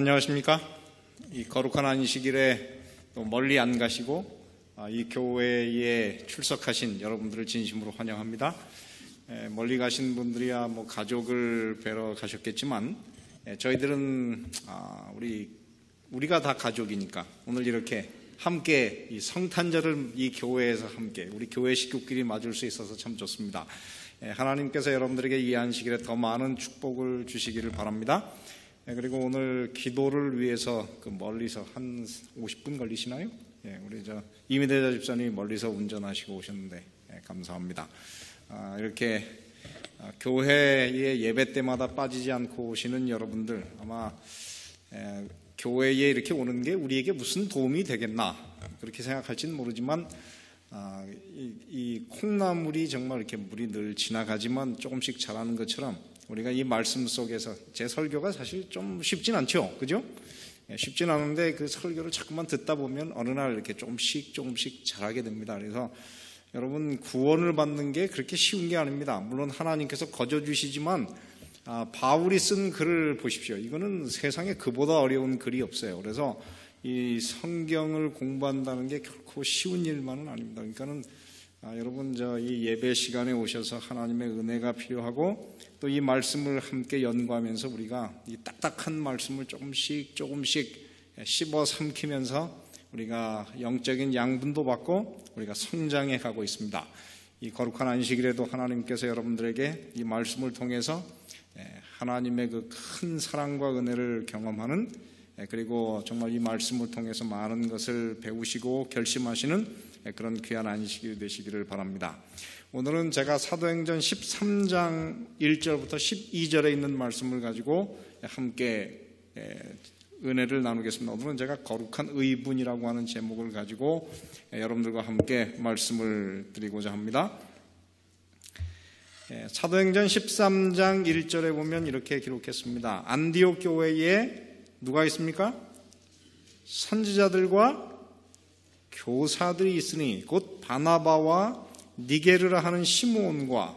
안녕하십니까? 이 거룩한 안식일에 또 멀리 안 가시고 이 교회에 출석하신 여러분들을 진심으로 환영합니다. 멀리 가신 분들이야 뭐 가족을 뵈러 가셨겠지만 저희들은 우리가 다 가족이니까 오늘 이렇게 함께 이 성탄절을 이 교회에서 함께 우리 교회 식구끼리 맞을 수 있어서 참 좋습니다. 하나님께서 여러분들에게 이 안식일에 더 많은 축복을 주시기를 바랍니다. 그리고 오늘 기도를 위해서 멀리서 한 50분 걸리시나요? 우리 이미대자 집사님이 멀리서 운전하시고 오셨는데 감사합니다. 이렇게 교회의 예배 때마다 빠지지 않고 오시는 여러분들 아마 교회에 이렇게 오는 게 우리에게 무슨 도움이 되겠나 그렇게 생각할지는 모르지만 이 콩나물이 정말 이렇게 물이 늘 지나가지만 조금씩 자라는 것처럼 우리가 이 말씀 속에서 제 설교가 사실 좀 쉽진 않죠, 그죠? 쉽진 않은데 그 설교를 자꾸만 듣다 보면 어느 날 이렇게 조금씩 자라게 됩니다. 그래서 여러분 구원을 받는 게 그렇게 쉬운 게 아닙니다. 물론 하나님께서 거저 주시지만 바울이 쓴 글을 보십시오. 이거는 세상에 그보다 어려운 글이 없어요. 그래서 이 성경을 공부한다는 게 결코 쉬운 일만은 아닙니다. 그러니까는 여러분 이 예배 시간에 오셔서 하나님의 은혜가 필요하고 또 이 말씀을 함께 연구하면서 우리가 이 딱딱한 말씀을 조금씩 씹어 삼키면서 우리가 영적인 양분도 받고 우리가 성장해 가고 있습니다. 이 거룩한 안식일에도 하나님께서 여러분들에게 이 말씀을 통해서 하나님의 그 큰 사랑과 은혜를 경험하는 그리고 정말 이 말씀을 통해서 많은 것을 배우시고 결심하시는 그런 귀한 안식일이 되시기를 바랍니다. 오늘은 제가 사도행전 13장 1절부터 12절에 있는 말씀을 가지고 함께 은혜를 나누겠습니다. 오늘은 제가 거룩한 의분이라고 하는 제목을 가지고 여러분들과 함께 말씀을 드리고자 합니다. 사도행전 13장 1절에 보면 이렇게 기록했습니다. 안디옥 교회에 누가 있습니까? 선지자들과 교사들이 있으니 곧 바나바와 니게르라 하는 시므온과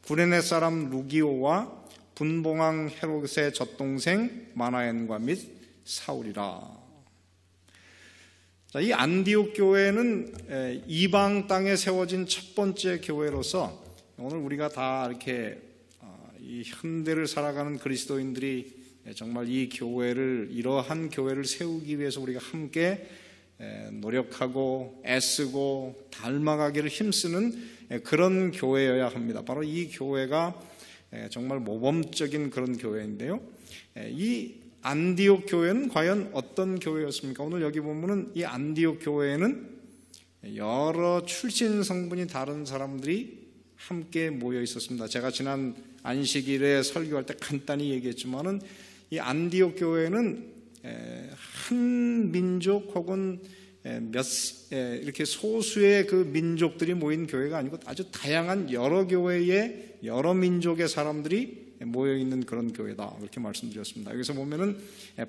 구레네 사람 루기오와 분봉왕 헤롯의 젖동생 마나엔과 및 사울이라. 이 안디옥 교회는 이방 땅에 세워진 첫 번째 교회로서 오늘 우리가 다 이렇게 이 현대를 살아가는 그리스도인들이 정말 이 교회를 이러한 교회를 세우기 위해서 우리가 함께 노력하고 애쓰고 닮아가기를 힘쓰는 그런 교회여야 합니다. 바로 이 교회가 정말 모범적인 그런 교회인데요. 이 안디옥 교회는 과연 어떤 교회였습니까? 오늘 여기 보면은 이 안디옥 교회에는 여러 출신 성분이 다른 사람들이 함께 모여 있었습니다. 제가 지난 안식일에 설교할 때 간단히 얘기했지만은 이 안디옥 교회는 한 민족 혹은 이렇게 소수의 그 민족들이 모인 교회가 아니고 아주 다양한 여러 교회의 여러 민족의 사람들이 모여 있는 그런 교회다. 그렇게 말씀드렸습니다. 여기서 보면은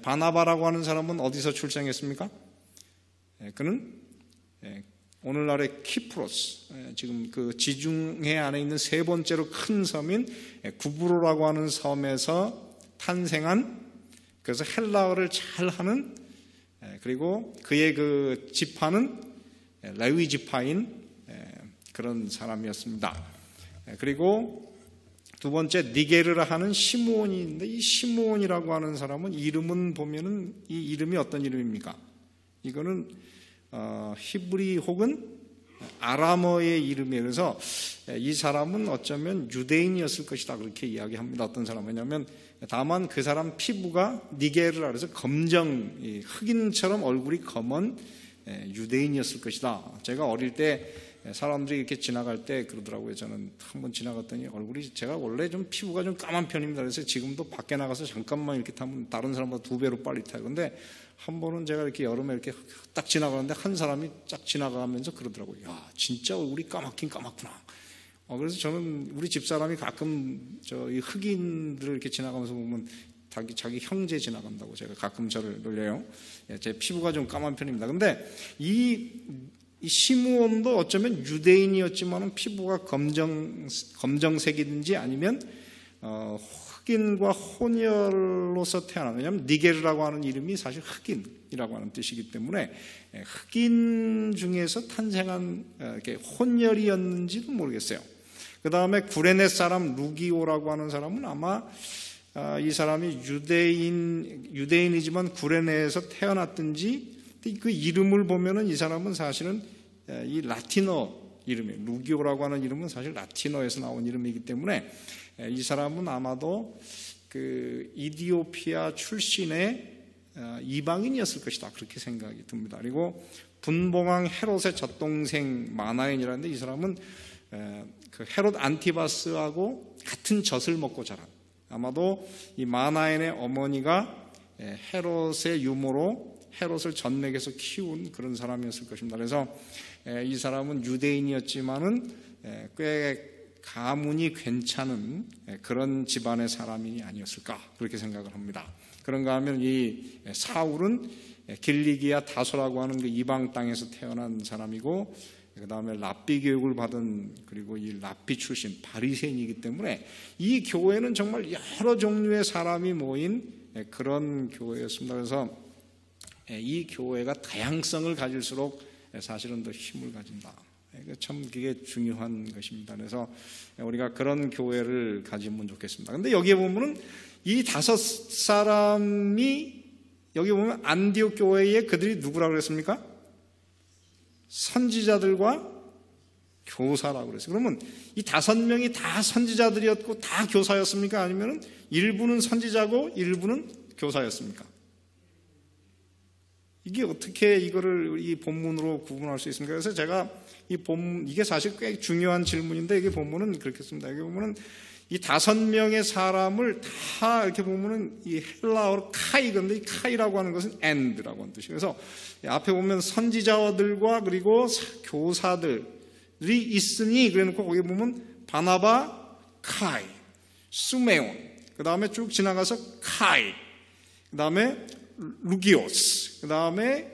바나바라고 하는 사람은 어디서 출생했습니까? 그는 오늘날의 키프로스, 지금 그 지중해 안에 있는 세 번째로 큰 섬인 구브로라고 하는 섬에서 탄생한, 그래서 헬라어를 잘하는, 그리고 그의 그 지파는 레위 지파인 그런 사람이었습니다. 그리고 두 번째 니게르라 하는 시므온이 있는데 이 시므온이라고 하는 사람은 이름은 보면은 이 이름이 어떤 이름입니까? 이거는 히브리 혹은 아람어의 이름이에요. 그래서 이 사람은 어쩌면 유대인이었을 것이다 그렇게 이야기합니다. 어떤 사람은 왜냐하면 다만 그 사람 피부가 니게르라 그래서 검정 흑인처럼 얼굴이 검은 유대인이었을 것이다. 제가 어릴 때 사람들이 이렇게 지나갈 때 그러더라고요. 저는 한번 지나갔더니 얼굴이 제가 원래 좀 피부가 좀 까만 편입니다. 그래서 지금도 밖에 나가서 잠깐만 이렇게 타면 다른 사람보다 2배로 빨리 타요. 근데 한 번은 제가 이렇게 여름에 이렇게 딱 지나가는데 한 사람이 쫙 지나가면서 그러더라고요. 야, 진짜 얼굴이 까맣긴 까맣구나. 그래서 저는 우리 집사람이 가끔 이 흑인들을 이렇게 지나가면서 보면 자기 형제 지나간다고 제가 가끔 저를 놀려요. 제 피부가 좀 까만 편입니다. 근데 이 시므온도 어쩌면 유대인이었지만 피부가 검정색이든지 아니면 흑인과 혼혈로서 태어난, 왜냐하면 니게르라고 하는 이름이 사실 흑인이라고 하는 뜻이기 때문에 흑인 중에서 탄생한 혼혈이었는지도 모르겠어요. 그 다음에 구레네 사람 루기오라고 하는 사람은 아마 이 사람이 유대인이지만 구레네에서 태어났든지, 그 이름을 보면은 이 사람은 사실은 이 라틴어 이름이에요. 루기오라고 하는 이름은 사실 라틴어에서 나온 이름이기 때문에 이 사람은 아마도 그 이디오피아 출신의 이방인이었을 것이다, 그렇게 생각이 듭니다. 그리고 분봉왕 헤롯의 젖동생 마나엔이라는데, 이 사람은 그 헤롯 안티바스하고 같은 젖을 먹고 자란, 아마도 이 마나엔의 어머니가 헤롯의 유모로 헤롯을 젖먹여서 키운 그런 사람이었을 것입니다. 그래서 이 사람은 유대인이었지만은 꽤 가문이 괜찮은 그런 집안의 사람이 아니었을까, 그렇게 생각을 합니다. 그런가 하면 이 사울은 길리기아 다소라고 하는 그 이방 땅에서 태어난 사람이고, 그 다음에 랍비 교육을 받은, 그리고 이 랍비 출신 바리새인이기 때문에 이 교회는 정말 여러 종류의 사람이 모인 그런 교회였습니다. 그래서 이 교회가 다양성을 가질수록 사실은 더 힘을 가진다. 참 그게 중요한 것입니다. 그래서 우리가 그런 교회를 가지면 좋겠습니다. 그런데 여기에 보면은 이 5사람이, 여기 보면 안디옥 교회에 그들이 누구라고 그랬습니까? 선지자들과 교사라고 그랬어요. 그러면 이 5명이 다 선지자들이었고 다 교사였습니까? 아니면 일부는 선지자고 일부는 교사였습니까? 이게 어떻게 이거를 이 본문으로 구분할 수 있습니까? 그래서 제가 이 본문, 이게 사실 꽤 중요한 질문인데, 이게 본문은 그렇게 씁니다. 여기 보면은 이 5명의 사람을 다 이렇게 보면은 이 헬라어로 카이, 근데 이 카이라고 하는 것은 and라고 하는 뜻이에요. 그래서 앞에 보면 선지자들과 그리고 교사들이 있으니, 그래 놓고 거기 보면 바나바, 카이, 수메온, 그 다음에 쭉 지나가서 카이, 그 다음에 루기오스, 그 다음에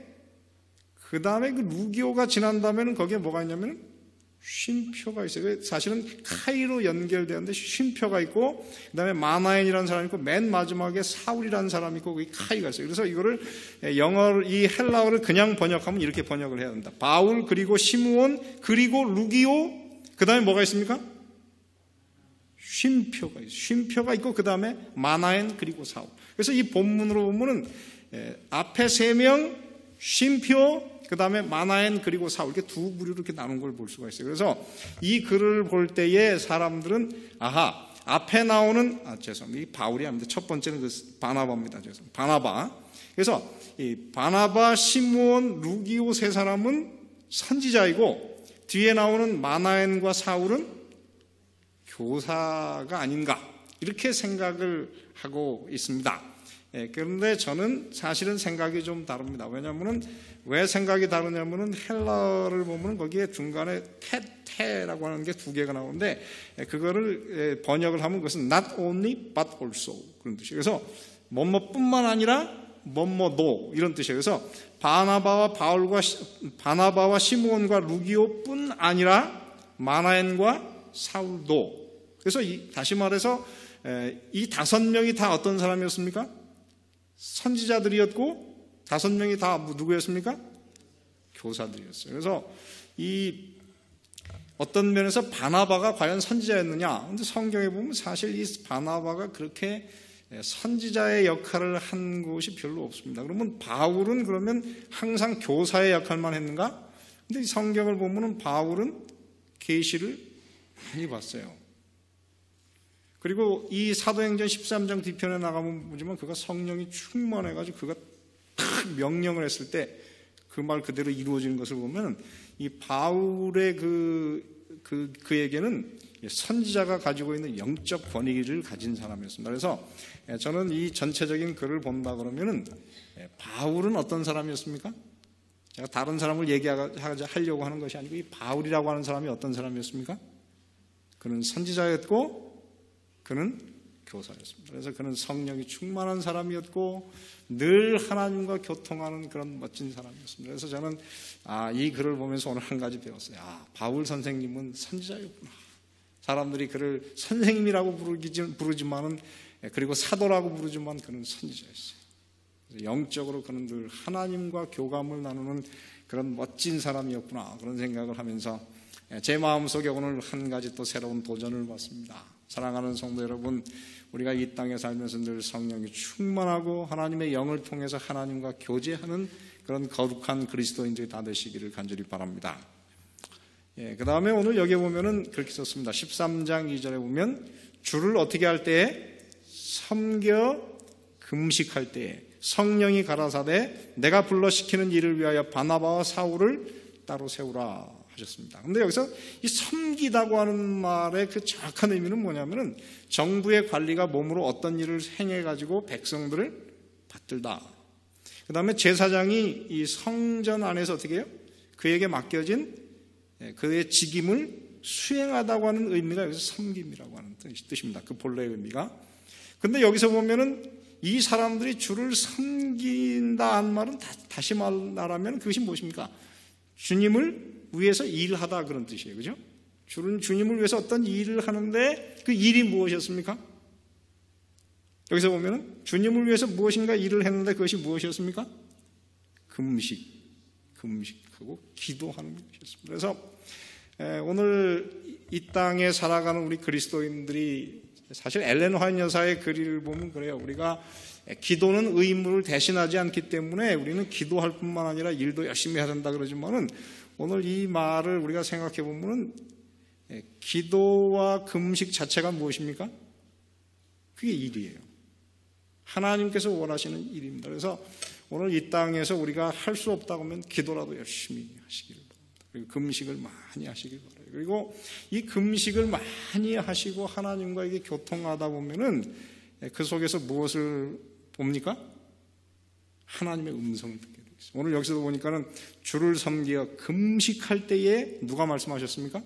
그 루기오가 지난 다음에는 거기에 뭐가 있냐면 쉼표가 있어요. 사실은 카이로 연결되는데 쉼표가 있고, 그 다음에 마나엔이라는 사람이 있고, 맨 마지막에 사울이라는 사람이 있고, 거기 카이가 있어요. 그래서 이거를 이 헬라어를 그냥 번역하면 이렇게 번역을 해야 됩니다. 바울, 그리고 시므온, 그리고 루기오, 그 다음에 뭐가 있습니까? 쉼표가 있어요. 쉼표가 있고, 그 다음에 마나엔, 그리고 사울. 그래서 이 본문으로 보면은 앞에 3명, 쉼표, 그 다음에 마나엔, 그리고 사울, 이렇게 두 부류로 이렇게 나눈 걸 볼 수가 있어요. 그래서 이 글을 볼 때에 사람들은, 아하, 앞에 나오는, 죄송합니다. 이 바울이 아닙니다. 첫 번째는 그 바나바입니다. 죄송합니다. 바나바. 그래서 이 바나바, 시므온, 루기오 3사람은 선지자이고, 뒤에 나오는 마나엔과 사울은 교사가 아닌가, 이렇게 생각을 하고 있습니다. 그런데 저는 사실은 생각이 좀 다릅니다. 왜냐하면 왜 생각이 다르냐면은 헬라어를 보면 거기에 중간에 테라고 하는 게 2개가 나오는데, 그거를 번역을 하면 그것은 not only but also 그런 뜻이에요. 그래서 뭐뭐뿐만 아니라 뭐뭐도, 이런 뜻이에요. 그래서 바나바와 시므온과 루기오뿐 아니라 마나엔과 사울도. 그래서 다시 말해서 이 5명이 다 어떤 사람이었습니까? 선지자들이었고, 5명이 다 누구였습니까? 교사들이었어요. 그래서 이 어떤 면에서 바나바가 과연 선지자였느냐? 근데 성경에 보면 사실 이 바나바가 그렇게 선지자의 역할을 한 곳이 별로 없습니다. 그러면 바울은 그러면 항상 교사의 역할만 했는가? 근데 이 성경을 보면은 바울은 계시를 많이 봤어요. 그리고 이 사도행전 13장 뒤편에 나가면 보지만 그가 성령이 충만해가지고 그가 딱 명령을 했을 때 그 말 그대로 이루어지는 것을 보면, 이 바울의 그에게는 선지자가 가지고 있는 영적 권위를 가진 사람이었습니다. 그래서 저는 이 전체적인 글을 본다 그러면은 바울은 어떤 사람이었습니까? 제가 다른 사람을 얘기하려고 하는 것이 아니고, 이 바울이라고 하는 사람이 어떤 사람이었습니까? 그는 선지자였고 그는 교사였습니다. 그래서 그는 성령이 충만한 사람이었고 늘 하나님과 교통하는 그런 멋진 사람이었습니다. 그래서 저는 이 글을 보면서 오늘 한 가지 배웠어요. 바울 선생님은 선지자였구나. 사람들이 그를 선생님이라고 부르지만은 그리고 사도라고 부르지만 그는 선지자였어요. 영적으로 그는 늘 하나님과 교감을 나누는 그런 멋진 사람이었구나, 그런 생각을 하면서 제 마음속에 오늘 한 가지 또 새로운 도전을 받습니다. 사랑하는 성도 여러분, 우리가 이 땅에 살면서 늘 성령이 충만하고 하나님의 영을 통해서 하나님과 교제하는 그런 거룩한 그리스도인들이 다 되시기를 간절히 바랍니다. 그 다음에 오늘 여기에 보면은 그렇게 썼습니다. 13장 2절에 보면 주를 어떻게 할 때에? 섬겨 금식할 때에 성령이 가라사대 내가 불러 시키는 일을 위하여 바나바와 사울을 따로 세우라 하셨습니다. 근데 여기서 이 섬기다고 하는 말의 그 정확한 의미는 뭐냐면은 정부의 관리가 몸으로 어떤 일을 행해가지고 백성들을 받들다. 그 다음에 제사장이 이 성전 안에서 어떻게 해요? 그에게 맡겨진 그의 직임을 수행하다고 하는 의미가 여기서 섬김이라고 하는 뜻입니다. 그 본래의 의미가. 근데 여기서 보면은 이 사람들이 주를 섬긴다 한 말은 다시 말하면 그것이 무엇입니까? 주님을 위해서 일하다, 그런 뜻이에요. 그죠? 주님을 위해서 어떤 일을 하는데 그 일이 무엇이었습니까? 여기서 보면은 주님을 위해서 무엇인가 일을 했는데 그것이 무엇이었습니까? 금식하고 기도하는 것이었습니다. 그래서 오늘 이 땅에 살아가는 우리 그리스도인들이, 사실 엘렌 화이트 여사의 글을 보면 그래요. 우리가 기도는 의무를 대신하지 않기 때문에 우리는 기도할 뿐만 아니라 일도 열심히 해야 된다 그러지만은 오늘 이 말을 우리가 생각해 보면은 기도와 금식 자체가 무엇입니까? 그게 일이에요. 하나님께서 원하시는 일입니다. 그래서 오늘 이 땅에서 우리가 할 수 없다고 하면 기도라도 열심히 하시기를 바랍니다. 그리고 금식을 많이 하시길 바랍니다. 그리고 이 금식을 많이 하시고 하나님과 이게 교통하다 보면은 그 속에서 무엇을 봅니까? 하나님의 음성을 듣게 되어 있어요. 오늘 여기서도 보니까는 주를 섬기어 금식할 때에 누가 말씀하셨습니까?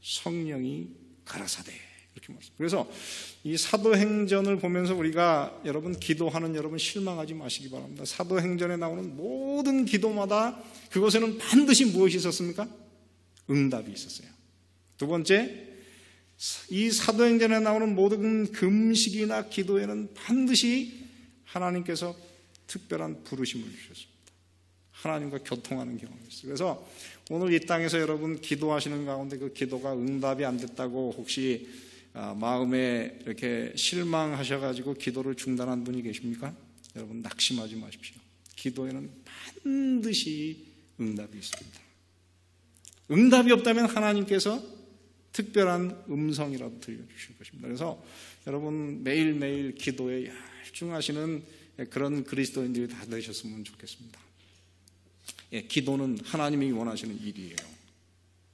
성령이 가라사대, 이렇게 말씀. 그래서 이 사도행전을 보면서 우리가 여러분 기도하는 여러분 실망하지 마시기 바랍니다. 사도행전에 나오는 모든 기도마다 그곳에는 반드시 무엇이 있었습니까? 응답이 있었어요. 두 번째, 이 사도행전에 나오는 모든 금식이나 기도에는 반드시 하나님께서 특별한 부르심을 주셨습니다. 하나님과 교통하는 경험이 있어요. 그래서 오늘 이 땅에서 여러분 기도하시는 가운데 그 기도가 응답이 안 됐다고 혹시 마음에 이렇게 실망하셔가지고 기도를 중단한 분이 계십니까? 여러분 낙심하지 마십시오. 기도에는 반드시 응답이 있습니다. 응답이 없다면 하나님께서 특별한 음성이라도 들려주실 것입니다. 그래서 여러분 매일매일 기도에 열중하시는 그런 그리스도인들이 다 되셨으면 좋겠습니다. 기도는 하나님이 원하시는 일이에요.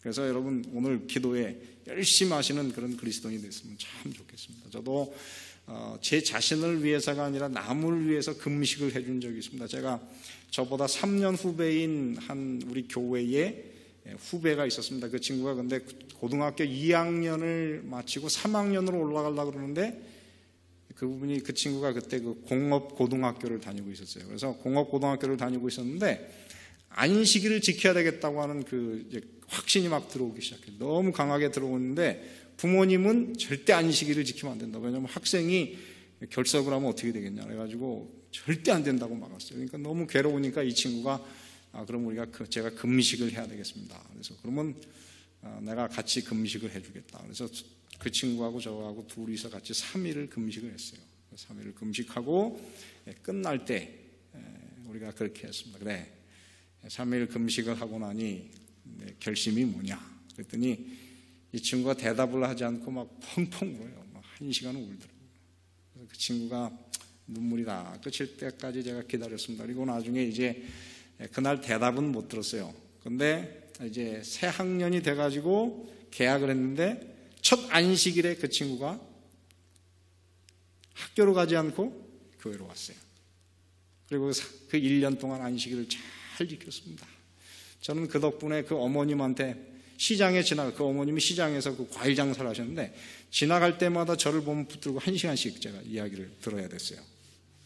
그래서 여러분 오늘 기도에 열심히 하시는 그런 그리스도인이 됐으면 참 좋겠습니다. 저도 제 자신을 위해서가 아니라 남을 위해서 금식을 해준 적이 있습니다. 제가 저보다 3년 후배인 한 우리 교회에 후배가 있었습니다. 그 친구가 근데 고등학교 2학년을 마치고 3학년으로 올라가려고 그러는데 그 친구가 그때 그 공업고등학교를 다니고 있었어요. 그래서 공업고등학교를 다니고 있었는데 안식일을 지켜야 되겠다고 하는 그 이제 확신이 막 들어오기 시작해요. 너무 강하게 들어오는데 부모님은 절대 안식일을 지키면 안 된다. 왜냐하면 학생이 결석을 하면 어떻게 되겠냐. 그래가지고 절대 안 된다고 막았어요. 그러니까 너무 괴로우니까 이 친구가 그럼 제가 금식을 해야 되겠습니다. 그래서 그러면 내가 같이 금식을 해주겠다. 그래서 그 친구하고 저하고 둘이서 같이 3일을 금식을 했어요. 3일을 금식하고 끝날 때 우리가 그렇게 했습니다. 그래, 3일 금식을 하고 나니 결심이 뭐냐? 그랬더니 이 친구가 대답을 하지 않고 막 펑펑 울어요. 막 1시간을 울더라고요. 그래서 그 친구가 눈물이 다 끝일 때까지 제가 기다렸습니다. 그리고 나중에 이제 그날 대답은 못 들었어요. 근데 이제 새 학년이 돼가지고 계약을 했는데 첫 안식일에 그 친구가 학교로 가지 않고 교회로 왔어요. 그리고 그 1년 동안 안식일을 잘 지켰습니다. 저는 그 덕분에 그 어머님한테 그 어머님이 시장에서 그 과일 장사를 하셨는데 지나갈 때마다 저를 보면 붙들고 1시간씩 제가 이야기를 들어야 됐어요.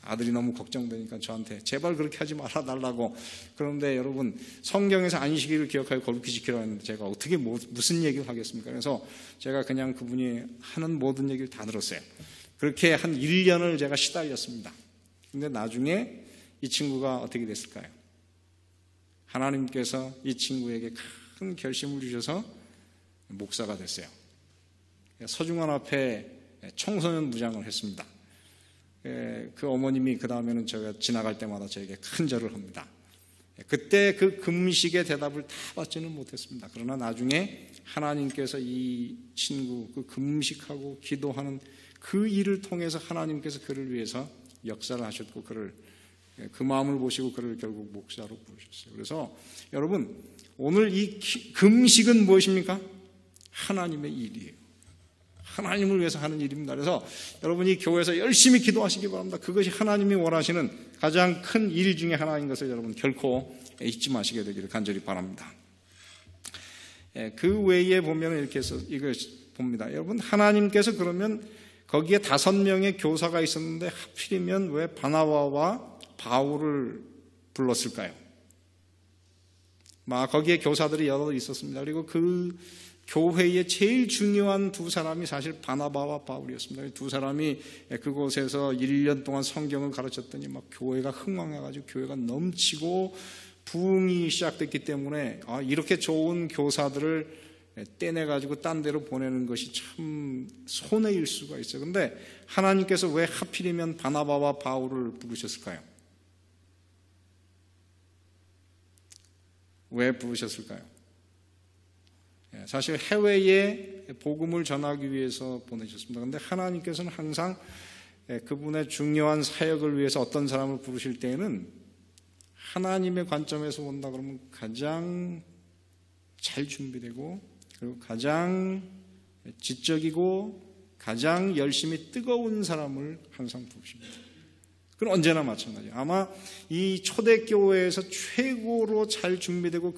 아들이 너무 걱정되니까 저한테 제발 그렇게 하지 말아달라고. 그런데 여러분 성경에서 안식일을 기억하여 거룩히 지키라고 했는데 제가 어떻게 무슨 얘기를 하겠습니까? 그래서 제가 그냥 그분이 하는 모든 얘기를 다 들었어요. 그렇게 한 1년을 제가 시달렸습니다. 근데 나중에 이 친구가 어떻게 됐을까요? 하나님께서 이 친구에게 큰 결심을 주셔서 목사가 됐어요. 서중원 앞에 청소년 무장을 했습니다. 그 어머님이 그 다음에는 제가 지나갈 때마다 저에게 큰 절을 합니다. 그때 그 금식의 대답을 다 받지는 못했습니다. 그러나 나중에 하나님께서 이 친구 그 금식하고 기도하는 그 일을 통해서 하나님께서 그를 위해서 역사를 하셨고 그를 그 마음을 보시고 그를 결국 목사로 부르셨어요. 그래서 여러분 오늘 이 금식은 무엇입니까? 하나님의 일이에요. 하나님을 위해서 하는 일입니다. 그래서 여러분이 교회에서 열심히 기도하시기 바랍니다. 그것이 하나님이 원하시는 가장 큰 일 중에 하나인 것을 여러분 결코 잊지 마시게 되기를 간절히 바랍니다. 그 외에 보면 이렇게 해서 이걸 봅니다. 여러분 하나님께서 그러면 거기에 5명의 교사가 있었는데 하필이면 왜 바나바와 바울을 불렀을까요? 거기에 교사들이 여러 있었습니다. 그리고 그 교회의 제일 중요한 두 사람이 사실 바나바와 바울이었습니다. 두 사람이 그곳에서 1년 동안 성경을 가르쳤더니 막 교회가 흥왕해가지고 교회가 넘치고 부흥이 시작됐기 때문에 이렇게 좋은 교사들을 떼내가지고 딴 데로 보내는 것이 참 손해일 수가 있어요. 그런데 하나님께서 왜 하필이면 바나바와 바울을 부르셨을까요? 왜 부르셨을까요? 사실 해외에 복음을 전하기 위해서 보내셨습니다. 그런데 하나님께서는 항상 그분의 중요한 사역을 위해서 어떤 사람을 부르실 때에는 하나님의 관점에서 본다 그러면 가장 잘 준비되고 그리고 가장 지적이고 가장 열심히 뜨거운 사람을 항상 부르십니다. 그건 언제나 마찬가지예요. 아마 이 초대교회에서 최고로 잘 준비되고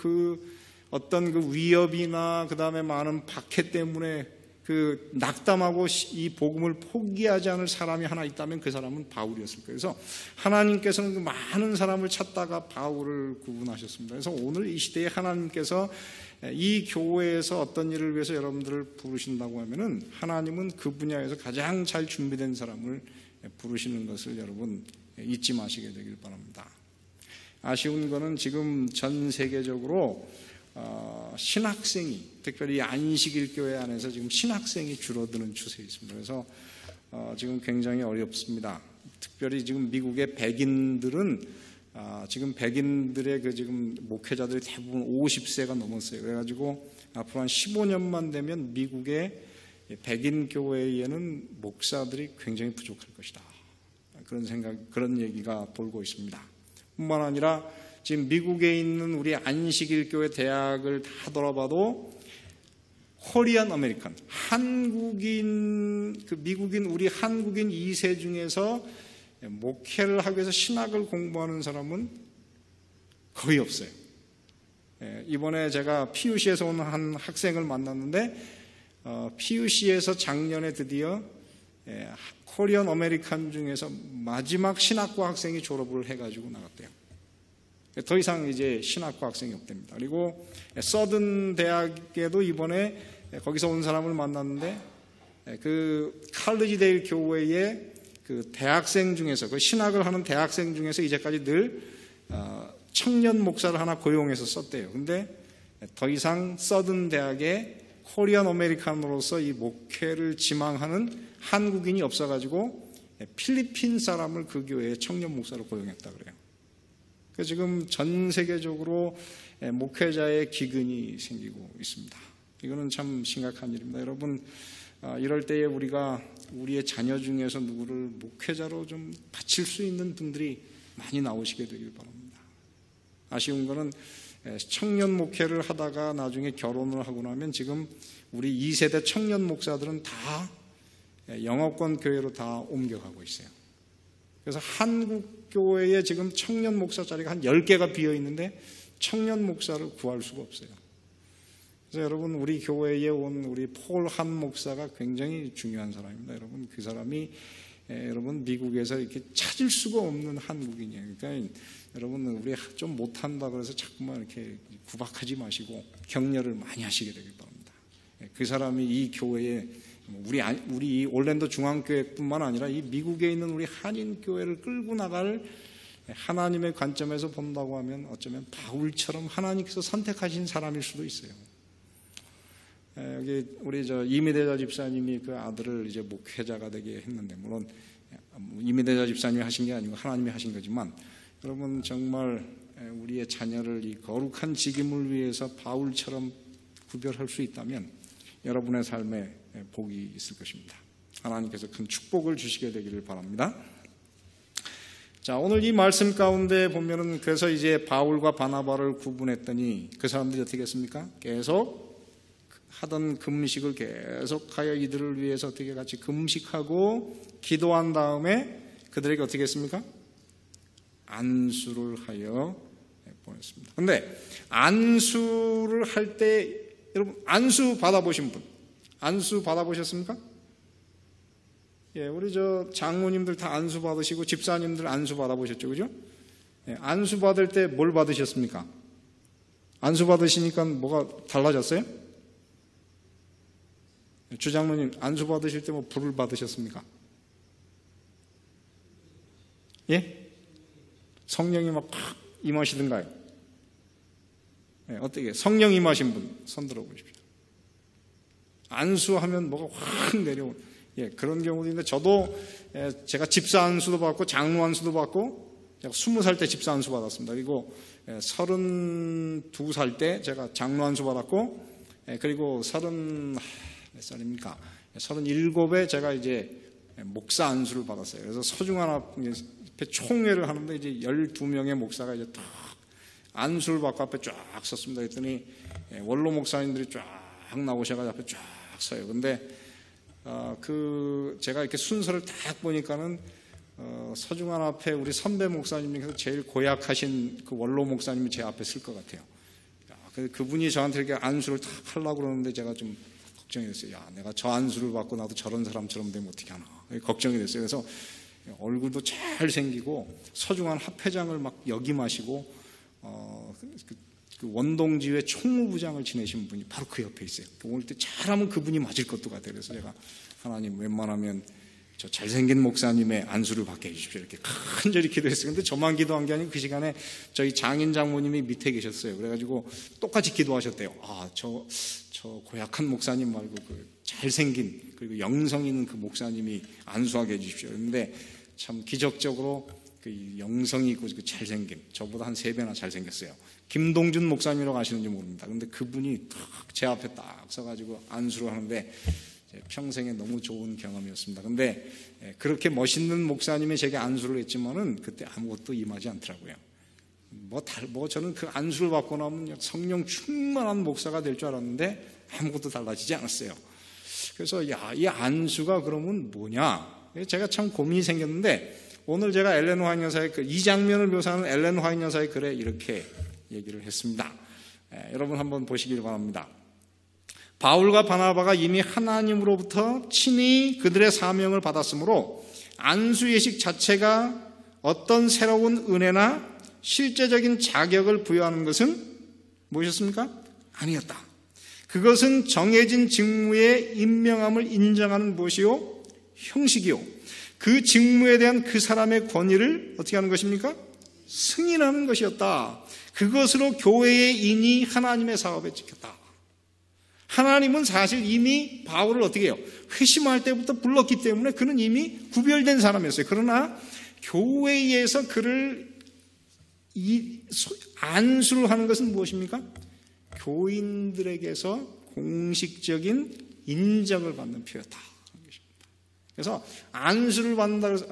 어떤 그 위협이나 그 다음에 많은 박해 때문에 그 낙담하고 이 복음을 포기하지 않을 사람이 하나 있다면 그 사람은 바울이었을 거예요. 그래서 하나님께서는 그 많은 사람을 찾다가 바울을 구분하셨습니다. 그래서 오늘 이 시대에 하나님께서 이 교회에서 어떤 일을 위해서 여러분들을 부르신다고 하면은 하나님은 그 분야에서 가장 잘 준비된 사람을 부르시는 것을 여러분 잊지 마시게 되길 바랍니다. 아쉬운 거는 지금 전 세계적으로 신학생이 특별히 안식일교회 안에서 지금 신학생이 줄어드는 추세에 있습니다. 그래서 지금 굉장히 어렵습니다. 특별히 지금 미국의 백인들은 지금 백인들의 지금 목회자들이 대부분 50세가 넘었어요. 그래가지고 앞으로 한 15년만 되면 미국의 백인 교회에는 목사들이 굉장히 부족할 것이다. 그런 얘기가 돌고 있습니다. 뿐만 아니라 지금 미국에 있는 우리 안식일교회 대학을 다 돌아봐도 코리안 아메리칸, 한국인, 미국인, 우리 한국인 2세 중에서 목회를 하기 위해서 신학을 공부하는 사람은 거의 없어요. 이번에 제가 PUC에서 온 한 학생을 만났는데 PUC에서 작년에 드디어 코리안 아메리칸 중에서 마지막 신학과 학생이 졸업을 해가지고 나갔대요. 더 이상 이제 신학과 학생이 없답니다. 그리고 서든 대학에도 이번에 거기서 온 사람을 만났는데 그 칼리지데일 교회의 그 대학생 중에서 그 신학을 하는 대학생 중에서 이제까지 늘 청년 목사를 하나 고용해서 썼대요. 근데 더 이상 서든 대학에 코리안 아메리칸으로서 이 목회를 지망하는 한국인이 없어가지고 필리핀 사람을 그 교회에 청년 목사로 고용했다 그래요. 지금 전 세계적으로 목회자의 기근이 생기고 있습니다. 이거는 참 심각한 일입니다. 여러분, 이럴 때에 우리가 우리의 자녀 중에서 누구를 목회자로 좀 바칠 수 있는 분들이 많이 나오시게 되길 바랍니다. 아쉬운 거는 청년 목회를 하다가 나중에 결혼을 하고 나면 지금 우리 2세대 청년 목사들은 다 영어권 교회로 다 옮겨가고 있어요. 그래서 한국 교회에 지금 청년 목사 자리가 한 10개가 비어 있는데 청년 목사를 구할 수가 없어요. 그래서 여러분, 우리 교회에 온 우리 폴 한 목사가 굉장히 중요한 사람입니다. 여러분, 그 사람이 여러분 미국에서 이렇게 찾을 수가 없는 한국인이에요. 그러니까 여러분, 우리 좀 못한다 그래서 자꾸만 이렇게 구박하지 마시고 격려를 많이 하시게 되길 바랍니다. 그 사람이 이 교회에 우리 올랜도 중앙교회뿐만 아니라 이 미국에 있는 우리 한인교회를 끌고 나갈 하나님의 관점에서 본다고 하면 어쩌면 바울처럼 하나님께서 선택하신 사람일 수도 있어요. 여기 우리 이미대자 집사님이 그 아들을 이제 목회자가 되게 했는데, 물론 이미대자 집사님이 하신 게 아니고 하나님이 하신 거지만, 여러분 정말 우리의 자녀를 이 거룩한 직임을 위해서 바울처럼 구별할 수 있다면 여러분의 삶에 복이 있을 것입니다. 하나님께서 큰 축복을 주시게 되기를 바랍니다. 자, 오늘 이 말씀 가운데 보면은 그래서 이제 바울과 바나바를 구분했더니 그 사람들이 어떻게 했습니까? 계속 하던 금식을 계속하여 이들을 위해서 어떻게 같이 금식하고 기도한 다음에 그들에게 어떻게 했습니까? 안수를 하여 보냈습니다. 근데 안수를 할 때 여러분 안수 받아보신 분, 안수 받아보셨습니까? 예, 우리 장로님들 다 안수 받으시고 집사님들 안수 받아보셨죠, 그죠? 예, 안수 받을 때 뭘 받으셨습니까? 안수 받으시니까 뭐가 달라졌어요? 주장로님 안수 받으실 때 뭐 불을 받으셨습니까? 예? 성령이 막 팍 임하시던가요? 예, 어떻게 성령 임하신 분 손 들어보십시오. 안수하면 뭐가 확 내려오는, 예, 그런 경우도 있는데 저도 제가 집사 안수도 받고 장로 안수도 받고 제가 20살 때 집사 안수 받았습니다. 그리고 32살 때 제가 장로 안수 받았고, 그리고 몇 살입니까? 37에 제가 이제 목사 안수를 받았어요. 그래서 서중환 앞에 총회를 하는데 이제 12명의 목사가 이제 딱 안수를 받고 앞에 쫙 섰습니다. 그랬더니 원로 목사님들이 쫙 나오셔가지고 앞에 쫙 서요. 근데 제가 이렇게 순서를 딱 보니까는 서중환 앞에 우리 선배 목사님께서 제일 고약하신 그 원로 목사님이 제 앞에 쓸 것 같아요. 그분이 저한테 이렇게 안수를 딱 하려고 그러는데 제가 좀 걱정이 됐어요. 야, 내가 저 안수를 받고 나도 저런 사람처럼 되면 어떻게 하나. 걱정이 됐어요. 그래서 얼굴도 잘 생기고 서중환 합회장을 막 역임하시고 그 원동지회 총무부장을 지내신 분이 바로 그 옆에 있어요. 올 때 잘하면 그분이 맞을 것도 같아요. 그래서 제가 하나님 웬만하면 저 잘생긴 목사님의 안수를 받게 해주십시오. 이렇게 간절히 기도했어요. 근데 저만 기도한 게 아니고 그 시간에 저희 장인 장모님이 밑에 계셨어요. 그래가지고 똑같이 기도하셨대요. 저 고약한 목사님 말고 그 잘생긴 그리고 영성 있는 그 목사님이 안수하게 해주십시오. 그런데 참 기적적으로 그 영성이 있고 그 잘생긴, 저보다 한 3배나 잘생겼어요. 김동준 목사님이라고 아시는지 모릅니다. 근데 그분이 딱 제 앞에 딱 서가지고 안수를 하는데 평생에 너무 좋은 경험이었습니다. 근데 그렇게 멋있는 목사님이 제게 안수를 했지만은 그때 아무것도 임하지 않더라고요. 저는 그 안수를 받고 나면 성령 충만한 목사가 될 줄 알았는데 아무것도 달라지지 않았어요. 그래서 이 안수가 그러면 뭐냐? 제가 참 고민이 생겼는데 오늘 제가 엘렌 화이트 여사의 이 장면을 묘사하는 엘렌 화이트 여사의 글에 이렇게 얘기를 했습니다. 여러분 한번 보시길 바랍니다. 바울과 바나바가 이미 하나님으로부터 친히 그들의 사명을 받았으므로 안수 예식 자체가 어떤 새로운 은혜나 실제적인 자격을 부여하는 것은 무엇이었습니까? 아니었다. 그것은 정해진 직무의 임명함을 인정하는 무엇이요? 형식이요. 그 직무에 대한 그 사람의 권위를 어떻게 하는 것입니까? 승인하는 것이었다. 그것으로 교회의 인이 하나님의 사업에 찍혔다. 하나님은 사실 이미 바울을 어떻게 해요? 회심할 때부터 불렀기 때문에 그는 이미 구별된 사람이었어요. 그러나 교회에서 그를 안수를 하는 것은 무엇입니까? 교인들에게서 공식적인 인정을 받는 표였다. 그래서 안수를 받는다고 해서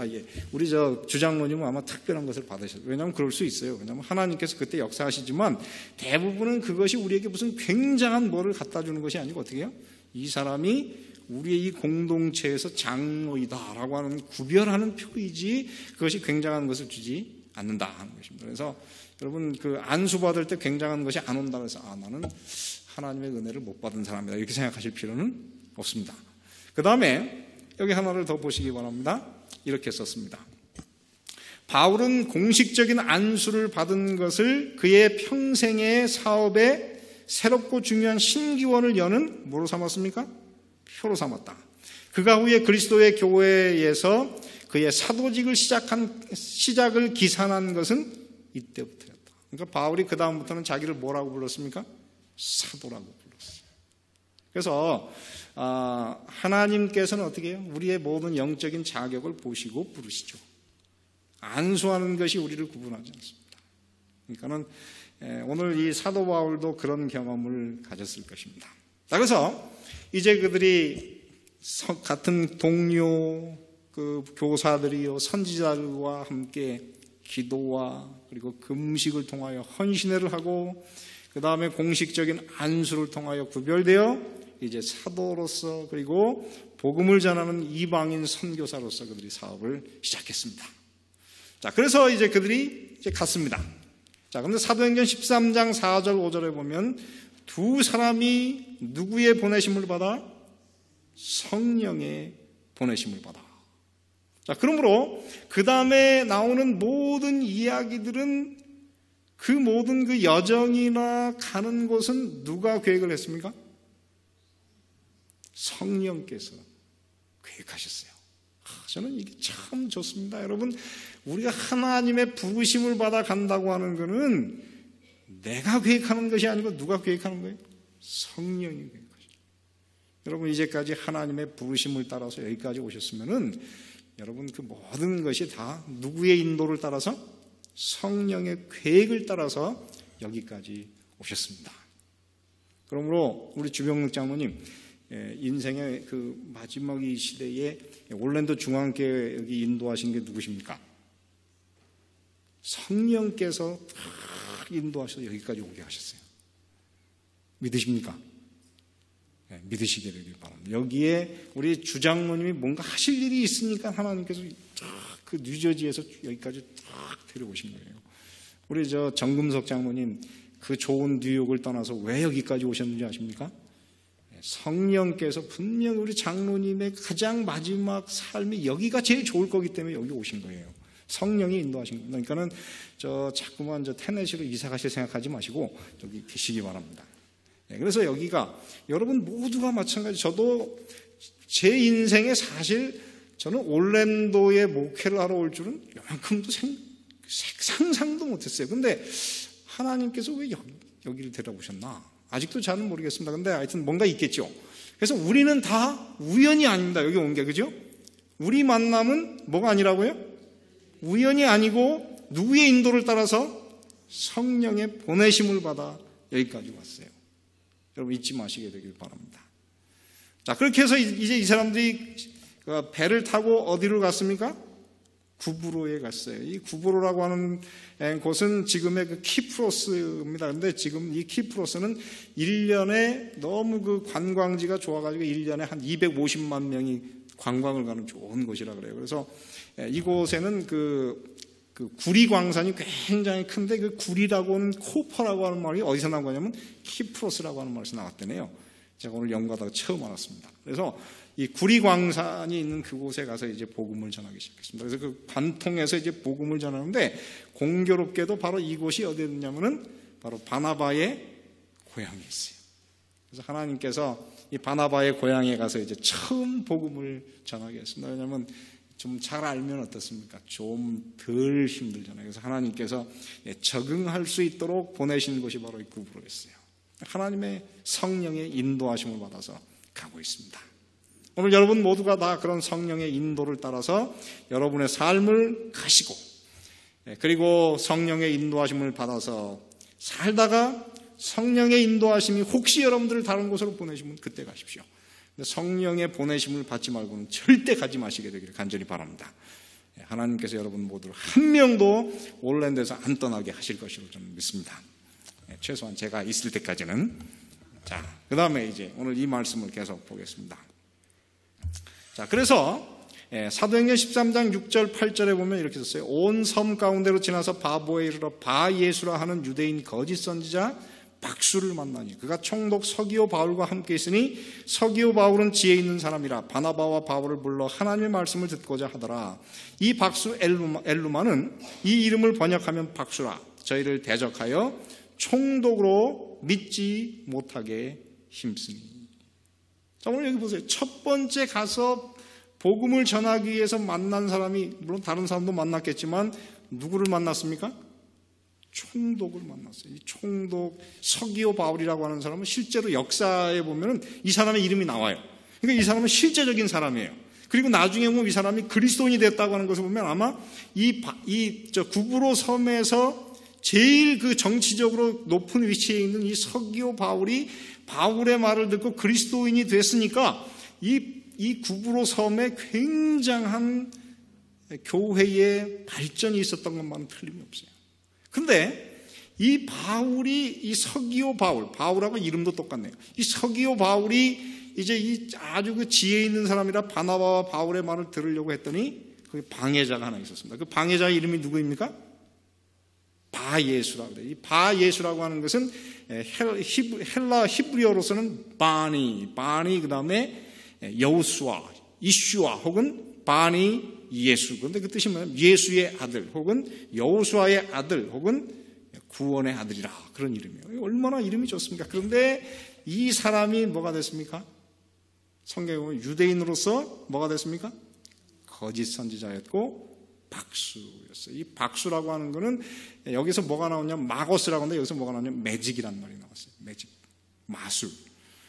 우리 주장로님은 아마 특별한 것을 받으셨어요. 왜냐하면 그럴 수 있어요. 왜냐하면 하나님께서 그때 역사하시지만 대부분은 그것이 우리에게 무슨 굉장한 뭐를 갖다 주는 것이 아니고 어떻게 해요? 이 사람이 우리의 이 공동체에서 장로이다라고 하는 구별하는 표이지 그것이 굉장한 것을 주지 않는다 하는 것입니다. 그래서 여러분 그 안수 받을 때 굉장한 것이 안 온다고 해서 나는 하나님의 은혜를 못 받은 사람이다 이렇게 생각하실 필요는 없습니다. 그 다음에 여기 하나를 더 보시기 바랍니다. 이렇게 썼습니다. 바울은 공식적인 안수를 받은 것을 그의 평생의 사업에 새롭고 중요한 신기원을 여는 뭐로 삼았습니까? 표로 삼았다. 그가 후에 그리스도의 교회에서 그의 사도직을 시작을 기산한 것은 이때부터였다. 그러니까 바울이 그 다음부터는 자기를 뭐라고 불렀습니까? 사도라고 불렀어요. 그래서 하나님께서는 어떻게 해요? 우리의 모든 영적인 자격을 보시고 부르시죠. 안수하는 것이 우리를 구분하지 않습니다. 그러니까는 오늘 이 사도 바울도 그런 경험을 가졌을 것입니다. 그래서 이제 그들이 같은 동료 그 교사들이요 선지자들과 함께 기도와 그리고 금식을 통하여 헌신회를 하고 그 다음에 공식적인 안수를 통하여 구별되어 이제 사도로서 그리고 복음을 전하는 이방인 선교사로서 그들이 사업을 시작했습니다. 자, 그래서 이제 그들이 이제 갔습니다. 자, 그런데 사도행전 13장 4절 5절에 보면 두 사람이 누구의 보내심을 받아? 성령의 보내심을 받아. 자, 그러므로 그 다음에 나오는 모든 이야기들은 그 모든 그 여정이나 가는 곳은 누가 계획을 했습니까? 성령께서 계획하셨어요. 저는 이게 참 좋습니다. 여러분, 우리가 하나님의 부르심을 받아 간다고 하는 것은 내가 계획하는 것이 아니고 누가 계획하는 거예요? 성령이 계획하시죠. 여러분, 이제까지 하나님의 부르심을 따라서 여기까지 오셨으면은 여러분 그 모든 것이 다 누구의 인도를 따라서? 성령의 계획을 따라서 여기까지 오셨습니다. 그러므로 우리 주병록 장로님 인생의 그 마지막 이 시대에 올랜도 중앙교회 여기 인도하신 게 누구십니까? 성령께서 다 인도하셔서 여기까지 오게 하셨어요. 믿으십니까? 네, 믿으시게 되길 바랍니다. 여기에 우리 주장모님이 뭔가 하실 일이 있으니까 하나님께서 그 뉴저지에서 여기까지 딱 데려오신 거예요. 우리 저 정금석 장모님 그 좋은 뉴욕을 떠나서 왜 여기까지 오셨는지 아십니까? 성령께서 분명히 우리 장로님의 가장 마지막 삶이 여기가 제일 좋을 거기 때문에 여기 오신 거예요. 성령이 인도하신 겁니다. 그러니까는 자꾸만 테네시로 이사 가실 생각하지 마시고 여기 계시기 바랍니다. 그래서 여기가 여러분 모두가 마찬가지. 저도 제 인생에 사실 저는 올랜도에 목회를 하러 올 줄은 요만큼도 상상도 못했어요. 근데 하나님께서 왜 여기를 데려오셨나? 아직도 잘은 모르겠습니다. 근데 하여튼 뭔가 있겠죠. 그래서 우리는 다 우연이 아닙니다. 여기 온 게, 그죠? 우리 만남은 뭐가 아니라고요? 우연이 아니고 누구의 인도를 따라서 성령의 보내심을 받아 여기까지 왔어요. 여러분 잊지 마시게 되길 바랍니다. 자, 그렇게 해서 이제 이 사람들이 배를 타고 어디로 갔습니까? 구브로에 갔어요. 이 구브로라고 하는 곳은 지금의 그 키프로스입니다. 근데 지금 이 키프로스는 1년에 너무 그 관광지가 좋아가지고 1년에 한 250만 명이 관광을 가는 좋은 곳이라 그래요. 그래서 이곳에는 그 구리 광산이 굉장히 큰데 그 구리라고 하는 코퍼라고 하는 말이 어디서 나온 거냐면 키프로스라고 하는 말에서 나왔다네요. 제가 오늘 연구하다가 처음 알았습니다. 그래서 이 구리 광산이 있는 그곳에 가서 이제 복음을 전하기 시작했습니다. 그래서 그 관통해서 이제 복음을 전하는데 공교롭게도 바로 이곳이 어디였냐면은 바로 바나바의 고향에 있어요. 그래서 하나님께서 이 바나바의 고향에 가서 이제 처음 복음을 전하게 했습니다. 왜냐하면 좀 잘 알면 어떻습니까? 좀 덜 힘들잖아요. 그래서 하나님께서 적응할 수 있도록 보내신 곳이 바로 이 구브로였어요. 하나님의 성령의 인도하심을 받아서 가고 있습니다. 오늘 여러분 모두가 다 그런 성령의 인도를 따라서 여러분의 삶을 가시고 그리고 성령의 인도하심을 받아서 살다가 성령의 인도하심이 혹시 여러분들을 다른 곳으로 보내시면 그때 가십시오. 성령의 보내심을 받지 말고는 절대 가지 마시게 되기를 간절히 바랍니다. 하나님께서 여러분 모두를 한 명도 올랜도에서 안 떠나게 하실 것이라고 저는 믿습니다. 최소한 제가 있을 때까지는. 자, 그 다음에 이제 오늘 이 말씀을 계속 보겠습니다. 자, 그래서 사도행전 13장 6절 8절에 보면 이렇게 썼어요. 온 섬 가운데로 지나서 바보에 이르러 바예수라 하는 유대인 거짓 선지자 박수를 만나니 그가 총독 서기오 바울과 함께 있으니 서기오 바울은 지혜 있는 사람이라 바나바와 바울을 불러 하나님의 말씀을 듣고자 하더라. 이 박수 엘루마는 이 이름을 번역하면 박수라 저희를 대적하여 총독으로 믿지 못하게 힘쓰니. 자, 오늘 여기 보세요. 첫 번째 가서 복음을 전하기 위해서 만난 사람이, 물론 다른 사람도 만났겠지만 누구를 만났습니까? 총독을 만났어요. 이 총독 서기오 바울이라고 하는 사람은 실제로 역사에 보면은 이 사람의 이름이 나와요. 그러니까 이 사람은 실제적인 사람이에요. 그리고 나중에 보면 이 사람이 그리스도인이 됐다고 하는 것을 보면 아마 구브로 섬에서 제일 그 정치적으로 높은 위치에 있는 이 서기오 바울이 바울의 말을 듣고 그리스도인이 됐으니까 이 구브로 섬에 굉장한 교회의 발전이 있었던 것만은 틀림이 없어요. 근데 이 바울이, 이 서기오 바울하고 이름도 똑같네요. 이 서기오 바울이 이제 이 아주 그 지혜 있는 사람이라 바나바와 바울의 말을 들으려고 했더니 거기 방해자가 하나 있었습니다. 그 방해자의 이름이 누구입니까? 바예수라고 그래요. 이 바예수라고 하는 것은 헬라 히브리어로서는 바니 그 다음에 여호수아, 이슈아 혹은 바니 예수. 그런데 그 뜻이 뭐냐면 예수의 아들 혹은 여호수아의 아들 혹은 구원의 아들이라, 그런 이름이에요. 얼마나 이름이 좋습니까? 그런데 이 사람이 뭐가 됐습니까? 성경에 보면 유대인으로서 뭐가 됐습니까? 거짓 선지자였고 박수였어요. 이 박수라고 하는 거는 여기서 뭐가 나오냐면 마고스라고 하는데 여기서 뭐가 나오냐면 매직이라는 말이 나왔어요. 매직, 마술.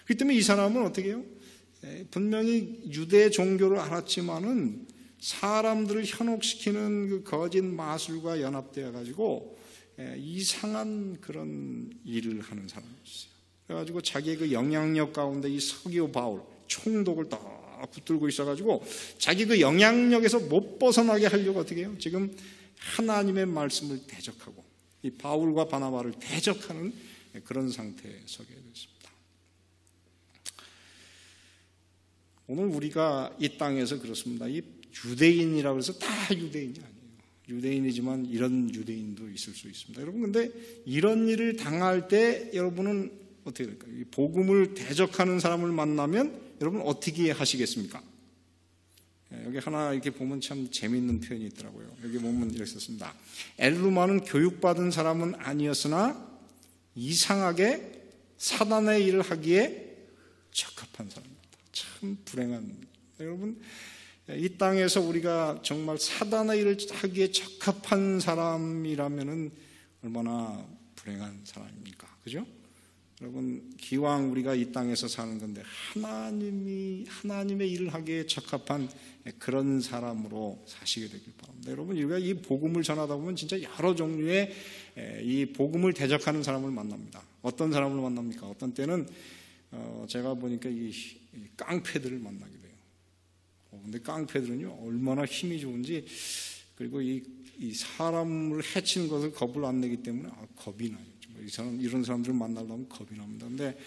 그렇기 때문에 이 사람은 어떻게 해요? 분명히 유대 종교를 알았지만은 사람들을 현혹시키는 그 거짓 마술과 연합되어 가지고 이상한 그런 일을 하는 사람이었어요. 그래가지고 자기의 그 영향력 가운데 이 서기오 바울 총독을 딱 붙들고 있어가지고 자기 그 영향력에서 못 벗어나게 하려고 어떻게 해요? 지금 하나님의 말씀을 대적하고 이 바울과 바나바를 대적하는 그런 상태에 서게 됐습니다. 오늘 우리가 이 땅에서 그렇습니다. 이 유대인이라고 해서 다 유대인이 아니에요. 유대인이지만 이런 유대인도 있을 수 있습니다. 여러분, 근데 이런 일을 당할 때 여러분은 어떻게 될까요? 이 복음을 대적하는 사람을 만나면 여러분 어떻게 하시겠습니까? 여기 하나 이렇게 보면 참 재미있는 표현이 있더라고요. 여기 보면 이렇게 썼습니다. 엘루마는 교육받은 사람은 아니었으나 이상하게 사단의 일을 하기에 적합한 사람입니다. 참 불행한, 여러분, 이 땅에서 우리가 정말 사단의 일을 하기에 적합한 사람이라면은 얼마나 불행한 사람입니까? 그죠? 여러분, 기왕 우리가 이 땅에서 사는 건데 하나님의 일을 하기에 적합한 그런 사람으로 사시게 되길 바랍니다. 여러분, 우리가 이 복음을 전하다 보면 진짜 여러 종류의 이 복음을 대적하는 사람을 만납니다. 어떤 사람을 만납니까? 어떤 때는 제가 보니까 이 깡패들을 만나게 돼요. 근데 깡패들은요, 얼마나 힘이 좋은지, 그리고 이 사람을 해치는 것을 겁을 안 내기 때문에 겁이 나요. 이런 사람들을 만나려면 겁이 납니다. 근데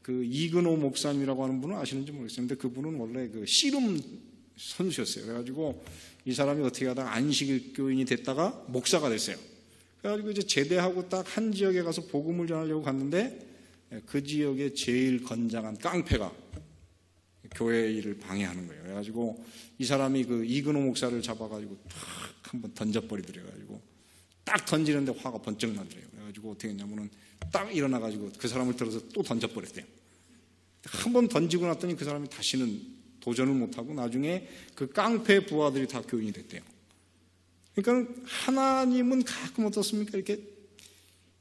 그 이근호 목사님이라고 하는 분은 아시는지 모르겠어요. 근데 그분은 원래 그 씨름 선수였어요. 그래가지고 이 사람이 어떻게 하다가 안식교인이 됐다가 목사가 됐어요. 그래가지고 이제 제대하고 딱 한 지역에 가서 복음을 전하려고 갔는데 그 지역에 제일 건장한 깡패가 교회 일을 방해하는 거예요. 그래가지고 이 사람이 그 이근호 목사를 잡아가지고 탁 한번 던져버리더래가지고 딱 던지는데 화가 번쩍 나더래요. 그래가지고 어떻게 했냐면은 딱 일어나가지고 그 사람을 들어서 또 던져버렸대요. 한 번 던지고 났더니 그 사람이 다시는 도전을 못하고 나중에 그 깡패 부하들이 다 교인이 됐대요. 그러니까 하나님은 가끔 어떻습니까? 이렇게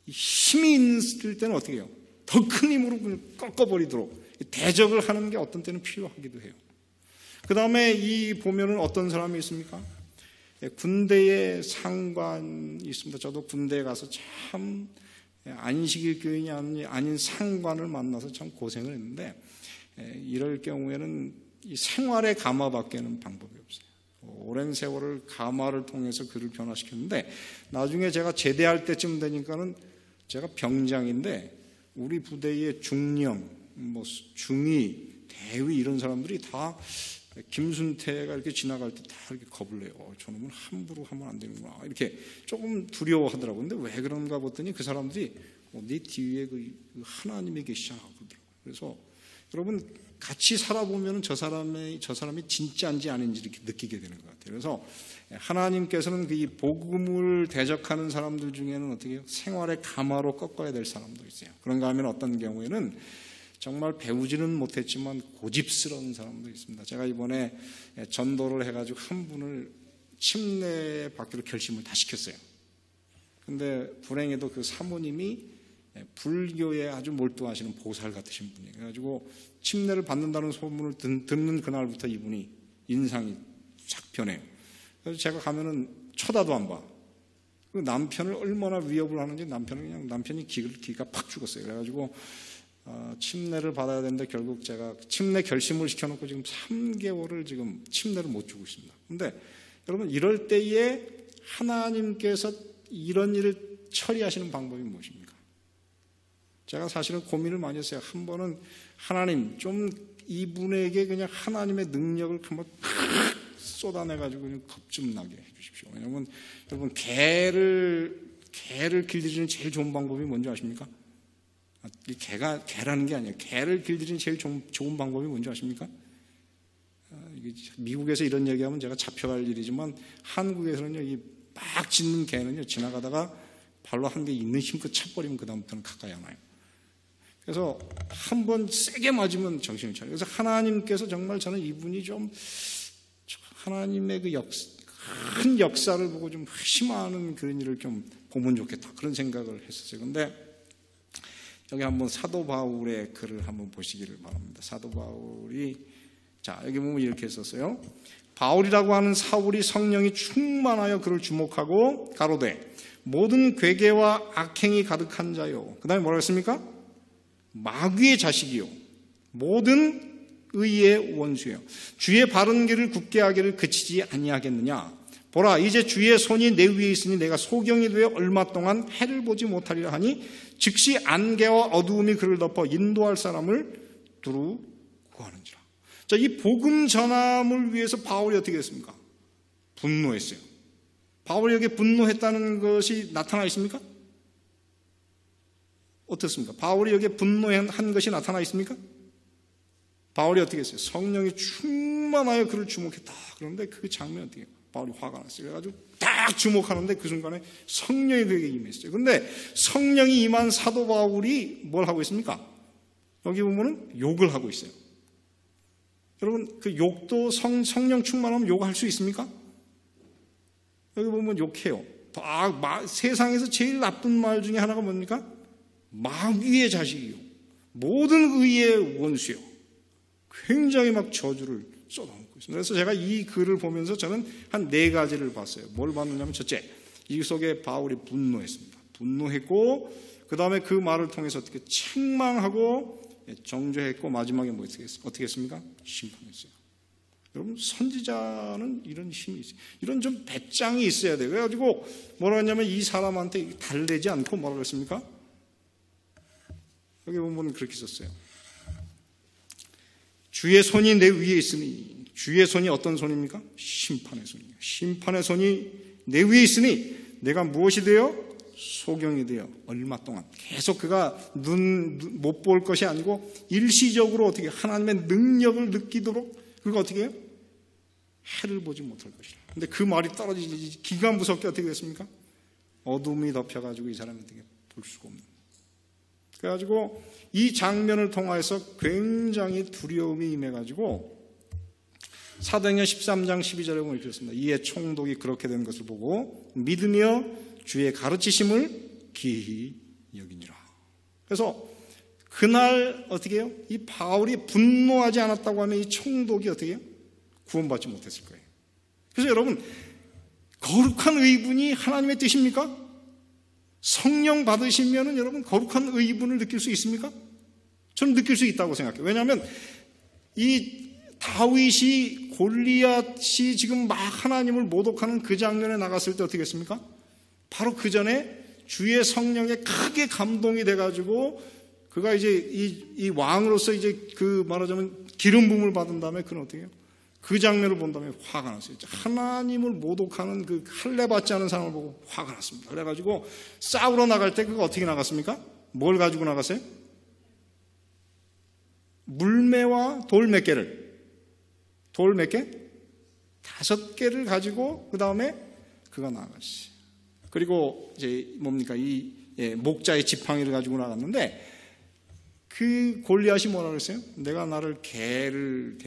힘이 있을 때는 어떻게 해요? 더 큰 힘으로 그냥 꺾어버리도록 대적을 하는 게 어떤 때는 필요하기도 해요. 그 다음에 이 보면은 어떤 사람이 있습니까? 군대에 상관이 있습니다. 저도 군대에 가서 참 안식일 교인이 아닌 상관을 만나서 참 고생을 했는데, 이럴 경우에는 이 생활의 감화밖에는 방법이 없어요. 오랜 세월을 감화를 통해서 그를 변화시켰는데, 나중에 제가 제대할 때쯤 되니까는 제가 병장인데 우리 부대의 중령, 중위, 대위 이런 사람들이 다 김순태가 이렇게 지나갈 때 다 이렇게 겁을 내요. 저놈은 함부로 하면 안 되는구나. 이렇게 조금 두려워하더라고요. 근데 왜 그런가 봤더니 그 사람들이 네 뒤에 그 하나님이 계시잖아 그러더라고요. 그래서 여러분 같이 살아보면 저 사람이 진짜인지 아닌지 이렇게 느끼게 되는 것 같아요. 그래서 하나님께서는 이 복음을 대적하는 사람들 중에는 어떻게 해요? 생활의 감화로 꺾어야 될 사람도 있어요. 그런가 하면 어떤 경우에는 정말 배우지는 못했지만 고집스러운 사람도 있습니다. 제가 이번에 전도를 해가지고 한 분을 침례 받기로 결심을 다 시켰어요. 근데 불행히도 그 사모님이 불교에 아주 몰두하시는 보살 같으신 분이에요. 그래가지고 침례를 받는다는 소문을 듣는 그날부터 이분이 인상이 쫙 변해요. 그래서 제가 가면은 쳐다도 안 봐. 그 남편을 얼마나 위협을 하는지 남편이 기가 팍 죽었어요. 그래가지고 침례를 받아야 되는데 결국 제가 침례 결심을 시켜놓고 지금 3개월을 지금 침례를 못 주고 있습니다. 근데 여러분 이럴 때에 하나님께서 이런 일을 처리하시는 방법이 무엇입니까? 제가 사실은 고민을 많이 했어요. 한 번은 하나님 좀 이분에게 그냥 하나님의 능력을 한번 쏟아내가지고 겁 좀 나게 해주십시오. 왜냐하면 여러분 개를 길들이는 제일 좋은 방법이 뭔지 아십니까? 개라는 게 아니에요. 개를 길들이는 제일 좋은 방법이 뭔지 아십니까? 미국에서 이런 얘기하면 제가 잡혀갈 일이지만 한국에서는요, 이 막 짖는 개는요, 지나가다가 발로 한 개 있는 힘껏 차버리면 그다음부터는 가까이 안 와요. 그래서 한번 세게 맞으면 정신을 차려요. 그래서 하나님께서 정말 저는 이분이 좀 하나님의 그 큰 역사를 보고 좀 회심하는 그런 일을 좀 보면 좋겠다. 그런 생각을 했었어요. 근데 여기 한번 사도 바울의 글을 한번 보시기를 바랍니다. 사도 바울이 자 여기 보면 이렇게 썼어요. 바울이라고 하는 사울이 성령이 충만하여 그를 주목하고 가로되 모든 괴계와 악행이 가득한 자요. 그 다음에 뭐라고 했습니까? 마귀의 자식이요 모든 의의 원수요 주의 바른 길을 굳게 하기를 그치지 아니하겠느냐. 보라 이제 주의 손이 내 위에 있으니 내가 소경이 되어 얼마 동안 해를 보지 못하리라 하니 즉시 안개와 어두움이 그를 덮어 인도할 사람을 두루 구하는지라. 자, 이 복음 전함을 위해서 바울이 어떻게 했습니까? 분노했어요. 바울이 여기 분노했다는 것이 나타나 있습니까? 어떻습니까? 바울이 여기 분노한 것이 나타나 있습니까? 바울이 어떻게 했어요? 성령이 충만하여 그를 주목했다. 그런데 그 장면이 어떻게 해요? 바울이 화가 났어요. 그래가지고 딱 주목하는데 그 순간에 성령이 그에게 임했어요. 그런데 성령이 임한 사도 바울이 뭘 하고 있습니까? 여기 보면은 욕을 하고 있어요. 여러분 그 욕도 성령 충만하면 욕할 수 있습니까? 여기 보면 욕해요. 세상에서 제일 나쁜 말 중에 하나가 뭡니까? 마귀의 자식이요 모든 의의 원수요. 굉장히 막 저주를 쏟아놓고 있습니다. 그래서 제가 이 글을 보면서 저는 한 4가지를 봤어요. 뭘 봤느냐면 첫째, 이 속에 바울이 분노했습니다. 분노했고 그 다음에 그 말을 통해서 어떻게 책망하고 정죄했고 마지막에 뭐 어떻게 했습니까? 심판했어요. 여러분 선지자는 이런 힘이 있어요. 이런 좀 배짱이 있어야 돼요. 그래가지고 뭐라 했냐면 이 사람한테 달래지 않고 뭐라고 했습니까? 여기 보면 그렇게 썼어요. 주의 손이 내 위에 있으니 주의 손이 어떤 손입니까? 심판의 손이에요. 심판의 손이 내 위에 있으니 내가 무엇이 되어? 소경이 되어 얼마 동안 계속 그가 못 볼 것이 아니고 일시적으로 어떻게 하나님의 능력을 느끼도록 그가 어떻게 해요? 해를 보지 못할 것이라. 근데 그 말이 떨어지지 기가 무섭게 어떻게 됐습니까? 어둠이 덮여가지고 이 사람이 어떻게 볼 수가 없는. 그래가지고 이 장면을 통해서 굉장히 두려움이 임해가지고 사도행전 13장 12절에 보면 이렇게 했습니다. 이에 총독이 그렇게 된 것을 보고 믿으며 주의 가르치심을 기히 여기니라. 그래서 그날 어떻게 해요? 이 바울이 분노하지 않았다고 하면 이 총독이 어떻게 해요? 구원받지 못했을 거예요. 그래서 여러분 거룩한 의분이 하나님의 뜻입니까? 성령 받으시면은 여러분 거룩한 의분을 느낄 수 있습니까? 저는 느낄 수 있다고 생각해요. 왜냐하면 이 다윗이 골리앗이 지금 막 하나님을 모독하는 그 장면에 나갔을 때 어떻게 했습니까? 바로 그 전에 주의 성령에 크게 감동이 돼가지고 그가 이제 이 왕으로서 이제 그 말하자면 기름 부음을 받은 다음에 그는 어떻게 해요? 그 장면을 본 다음에 화가 났어요. 하나님을 모독하는 그 할례 받지 않은 사람을 보고 화가 났습니다. 그래가지고 싸우러 나갈 때 그가 어떻게 나갔습니까? 뭘 가지고 나갔어요? 물매와 돌 몇 개를? 돌 몇 개? 5개를 가지고 그 다음에 그가 나갔어요. 그리고 이제 뭡니까? 이 목자의 지팡이를 가지고 나갔는데 그 골리앗이 뭐라 그랬어요? 내가 나를 개를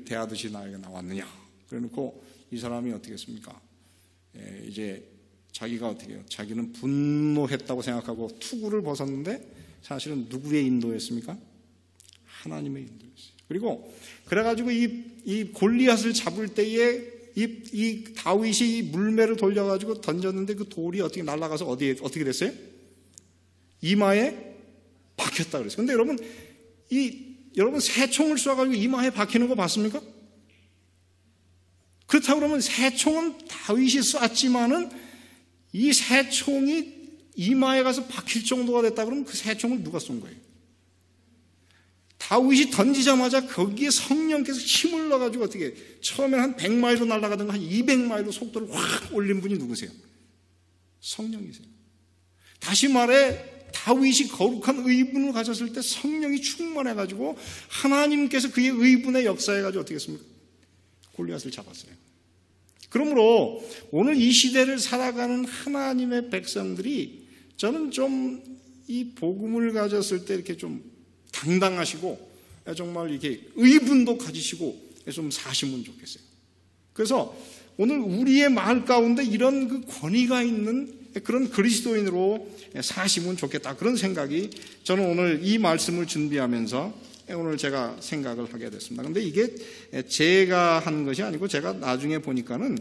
대하듯이 나에게 나왔느냐. 그래놓고 이 사람이 어떻게 했습니까? 이제 자기가 어떻게 해요? 자기는 분노했다고 생각하고 투구를 벗었는데 사실은 누구의 인도였습니까? 하나님의 인도였어요. 그리고 그래가지고 이 골리앗을 잡을 때에 이 다윗이 이 물매를 돌려가지고 던졌는데 그 돌이 어떻게 날아가서 어떻게 됐어요? 이마에 박혔다 그랬어요. 근데 여러분 새총을 쏴가지고 이마에 박히는 거 봤습니까? 그렇다고 그러면 새총은 다윗이 쐈지만은 이 새총이 이마에 가서 박힐 정도가 됐다 그러면 그 새총을 누가 쏜 거예요? 다윗이 던지자마자 거기에 성령께서 힘을 넣어가지고 어떻게 처음에 한 100마일로 날아가던 거 한 200마일로 속도를 확 올린 분이 누구세요? 성령이세요. 다시 말해 다윗이 거룩한 의분을 가졌을 때 성령이 충만해가지고 하나님께서 그의 의분의 역사해가지고 어떻게 했습니까? 골리앗을 잡았어요. 그러므로 오늘 이 시대를 살아가는 하나님의 백성들이 저는 좀 이 복음을 가졌을 때 이렇게 좀 당당하시고 정말 이렇게 의분도 가지시고 좀 사시면 좋겠어요. 그래서 오늘 우리의 마을 가운데 이런 그 권위가 있는 그런 그리스도인으로 사시면 좋겠다. 그런 생각이 저는 오늘 이 말씀을 준비하면서 오늘 제가 생각을 하게 됐습니다. 그런데 이게 제가 한 것이 아니고 제가 나중에 보니까는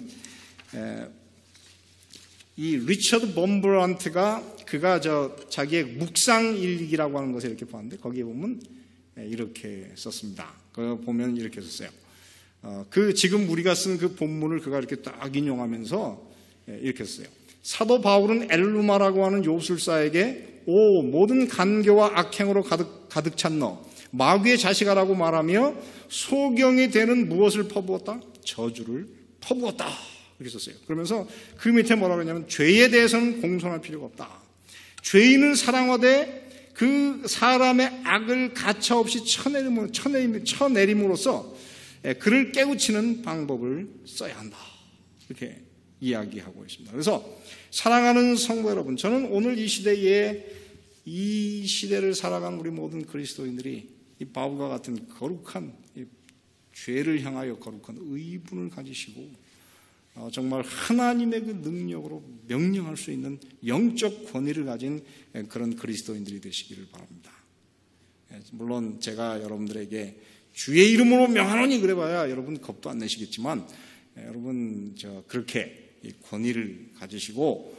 이 리처드 범브란트가 그가 자기의 묵상 일기라고 하는 것을 이렇게 봤는데 거기에 보면 이렇게 썼습니다. 그 보면 이렇게 썼어요. 지금 우리가 쓴 그 본문을 그가 이렇게 딱 인용하면서 이렇게 썼어요. 사도 바울은 엘루마라고 하는 요술사에게 오 모든 간교와 악행으로 가득 찬 너 마귀의 자식아라고 말하며 소경이 되는 무엇을 퍼부었다? 저주를 퍼부었다. 이렇게 썼어요. 그러면서 그 밑에 뭐라고 했냐면 죄에 대해서는 공손할 필요가 없다. 죄인을 사랑하되 그 사람의 악을 가차없이 쳐내림으로써 그를 깨우치는 방법을 써야 한다. 이렇게 이야기하고 있습니다. 그래서 사랑하는 성도 여러분, 저는 오늘 이 시대를 살아가는 우리 모든 그리스도인들이 이 바울과 같은 거룩한 죄를 향하여 거룩한 의분을 가지시고 정말 하나님의 그 능력으로 명령할 수 있는 영적 권위를 가진 그런 그리스도인들이 되시기를 바랍니다. 물론 제가 여러분들에게 주의 이름으로 명하노니 그래봐야 여러분 겁도 안 내시겠지만 여러분 그렇게 권위를 가지시고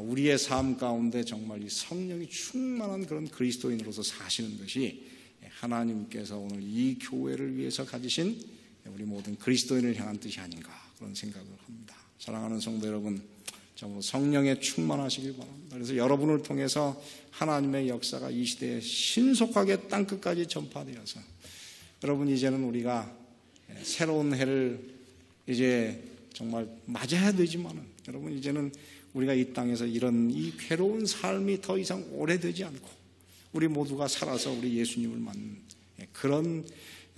우리의 삶 가운데 정말 이 성령이 충만한 그런 그리스도인으로서 사시는 것이 하나님께서 오늘 이 교회를 위해서 가지신 우리 모든 그리스도인을 향한 뜻이 아닌가 그런 생각을 합니다. 사랑하는 성도 여러분, 정말 성령에 충만하시길 바랍니다. 그래서 여러분을 통해서 하나님의 역사가 이 시대에 신속하게 땅끝까지 전파되어서 여러분 이제는 우리가 새로운 해를 이제 정말 맞아야 되지만은 여러분 이제는 우리가 이 땅에서 이런 이 괴로운 삶이 더 이상 오래되지 않고 우리 모두가 살아서 우리 예수님을 맞는 그런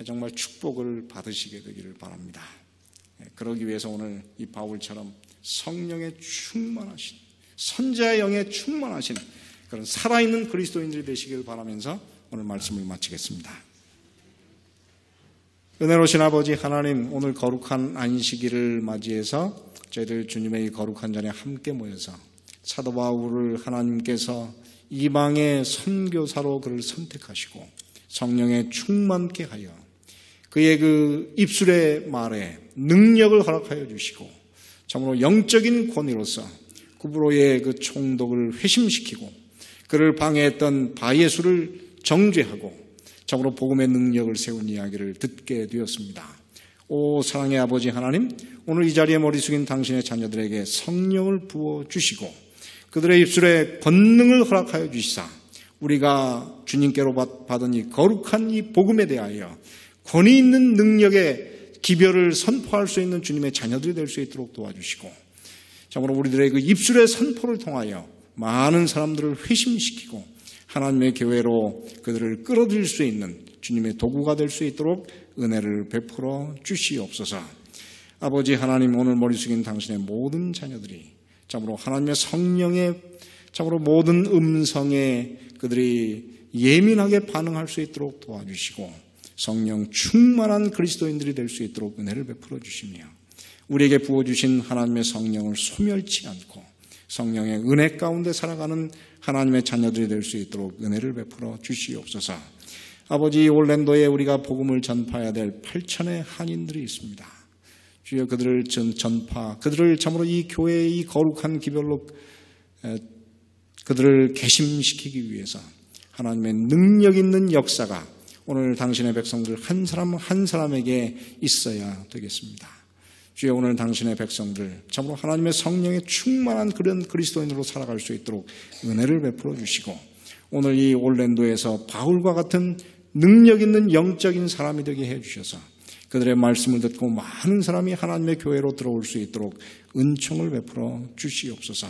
정말 축복을 받으시게 되기를 바랍니다. 그러기 위해서 오늘 이 바울처럼 성령에 충만하신 선지자의 영에 충만하신 그런 살아있는 그리스도인들이 되시길 바라면서 오늘 말씀을 마치겠습니다. 은혜로우신 아버지 하나님, 오늘 거룩한 안식일을 맞이해서 저희들 주님의 거룩한 자리에 함께 모여서 사도 바울을 하나님께서 이방의 선교사로 그를 선택하시고 성령에 충만케 하여 그의 그 입술의 말에 능력을 허락하여 주시고 참으로 영적인 권위로서 구브로의 그 총독을 회심시키고 그를 방해했던 바예수를 정죄하고 참으로 복음의 능력을 세운 이야기를 듣게 되었습니다. 오 사랑의 아버지 하나님, 오늘 이 자리에 머리 숙인 당신의 자녀들에게 성령을 부어주시고 그들의 입술에 권능을 허락하여 주시사 우리가 주님께로 받은 이 거룩한 이 복음에 대하여 권위 있는 능력의 기별을 선포할 수 있는 주님의 자녀들이 될 수 있도록 도와주시고 참으로 우리들의 그 입술의 선포를 통하여 많은 사람들을 회심시키고 하나님의 교회로 그들을 끌어들일 수 있는 주님의 도구가 될 수 있도록 은혜를 베풀어 주시옵소서. 아버지 하나님, 오늘 머리 숙인 당신의 모든 자녀들이 참으로 하나님의 성령의 참으로 모든 음성에 그들이 예민하게 반응할 수 있도록 도와주시고 성령 충만한 그리스도인들이 될 수 있도록 은혜를 베풀어 주시며 우리에게 부어주신 하나님의 성령을 소멸치 않고 성령의 은혜 가운데 살아가는 하나님의 자녀들이 될 수 있도록 은혜를 베풀어 주시옵소서. 아버지, 올랜도에 우리가 복음을 전파해야 될 8천의 한인들이 있습니다. 주여, 그들을 그들을 참으로 이 교회의 이 거룩한 기별로 그들을 개심시키기 위해서 하나님의 능력 있는 역사가 오늘 당신의 백성들 한 사람 한 사람에게 있어야 되겠습니다. 주여, 오늘 당신의 백성들 참으로 하나님의 성령에 충만한 그런 그리스도인으로 살아갈 수 있도록 은혜를 베풀어 주시고 오늘 이 올랜도에서 바울과 같은 능력 있는 영적인 사람이 되게 해주셔서 그들의 말씀을 듣고 많은 사람이 하나님의 교회로 들어올 수 있도록 은총을 베풀어 주시옵소서.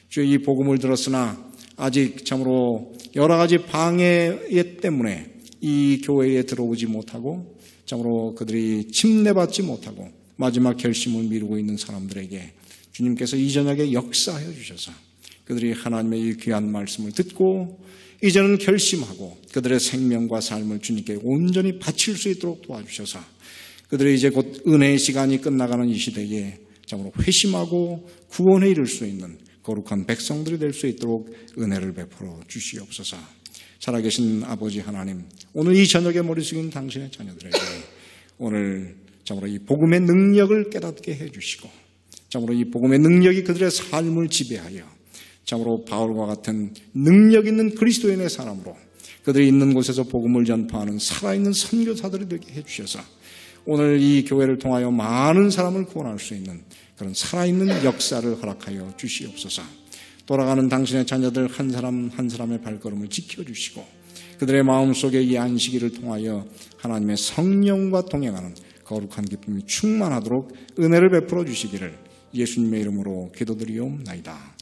주여, 이 복음을 들었으나 아직 참으로 여러 가지 방해 때문에 이 교회에 들어오지 못하고 참으로 그들이 침례받지 못하고 마지막 결심을 미루고 있는 사람들에게 주님께서 이 저녁에 역사해 주셔서 그들이 하나님의 이 귀한 말씀을 듣고 이제는 결심하고 그들의 생명과 삶을 주님께 온전히 바칠 수 있도록 도와주셔서 그들이 이제 곧 은혜의 시간이 끝나가는 이 시대에 참으로 회심하고 구원에 이를 수 있는 거룩한 백성들이 될 수 있도록 은혜를 베풀어 주시옵소서. 살아계신 아버지 하나님, 오늘 이 저녁에 머리 숙인 당신의 자녀들에게 오늘 참으로 이 복음의 능력을 깨닫게 해주시고 참으로 이 복음의 능력이 그들의 삶을 지배하여 참으로 바울과 같은 능력 있는 그리스도인의 사람으로 그들이 있는 곳에서 복음을 전파하는 살아있는 선교사들이 되게 해주셔서 오늘 이 교회를 통하여 많은 사람을 구원할 수 있는 그런 살아있는 역사를 허락하여 주시옵소서. 돌아가는 당신의 자녀들 한 사람 한 사람의 발걸음을 지켜주시고 그들의 마음속에 이 안식일을 통하여 하나님의 성령과 동행하는 거룩한 기쁨이 충만하도록 은혜를 베풀어 주시기를 예수님의 이름으로 기도드리옵나이다.